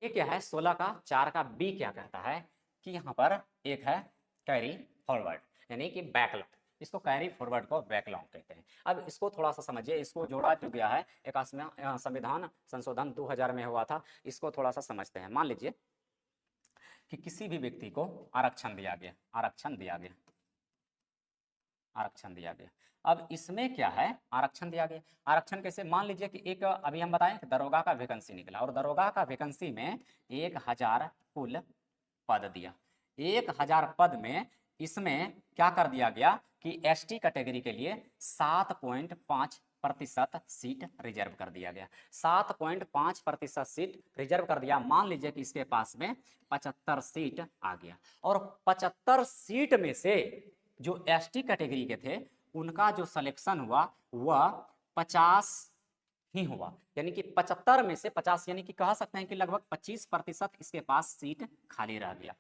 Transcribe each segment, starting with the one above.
ये क्या है 16 का 4 का बी क्या कहता है कि यहाँ पर एक है कैरी फॉरवर्ड यानी कि बैकलॉग, इसको कैरी फॉरवर्ड को बैकलॉग कहते हैं। अब इसको थोड़ा सा समझिए, इसको जोड़ा जो गया है 81वां संविधान संशोधन 2000 में हुआ था, इसको थोड़ा सा समझते हैं। मान लीजिए कि किसी भी व्यक्ति को आरक्षण दिया गया, आरक्षण दिया गया, आरक्षण दिया गया। अब इसमें क्या है, आरक्षण दिया गया, आरक्षण कैसे, मान लीजिए कि एक अभी हम बताएं कि दरोगा का वैकेंसी निकला और दरोगा का वैकेंसी में 1000 कुल पद दिया। 1000 पद में इसमें क्या कर दिया गया कि एसटी कैटेगरी के लिए 7.5% सीट रिजर्व कर दिया गया। 7.5% सीट रिजर्व कर दिया। मान लीजिए कि इसके पास में 75 सीट आ गया और 75 सीट में से जो एसटी कैटेगरी के थे उनका जो सिलेक्शन हुआ वह 50 ही हुआ, यानी कि 75 में से 50, यानी कि कह सकते हैं कि लगभग 25% इसके पास सीट खाली रह गया।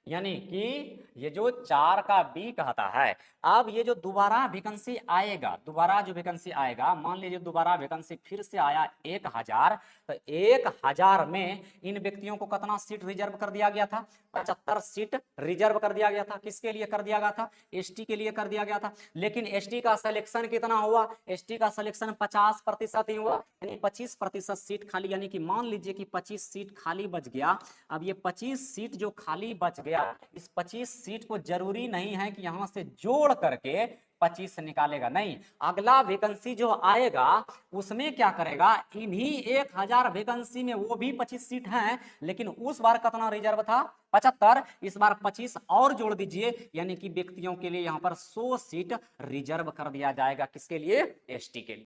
यानी कि ये जो 4 का बी कहता है, अब ये जो दोबारा वैकेंसी आएगा, दोबारा जो वैकेंसी आएगा, मान लीजिए दोबारा वैकेंसी फिर से आया 1000, तो 1000 में इन व्यक्तियों को कितना सीट रिजर्व कर दिया गया था, 75 सीट रिजर्व कर दिया गया था। किसके लिए कर दिया गया था, एसटी के लिए कर दिया गया था। लेकिन एसटी का सिलेक्शन कितना हुआ, एसटी का सिलेक्शन 50% ही हुआ, यानी 25% सीट खाली, यानी कि मान लीजिए कि 25 सीट खाली बच गया। अब ये 25 सीट जो खाली बच गया, इस 25 सीट को जरूरी नहीं है कि यहां से जोड़ करके 25 निकालेगा, नहीं, अगला वैकेंसी जो आएगा उसमें क्या करेगा, इन्हीं 1000 वैकेंसी में वो भी 25 सीट हैं, लेकिन उस बार कितना रिजर्व था, 75, इस बार 25 और जोड़ दीजिए, यानी कि व्यक्तियों के लिए यहां पर 100 सीट रिजर्व कर दिया जाएगा। किसके लिए, एसटी के लिए।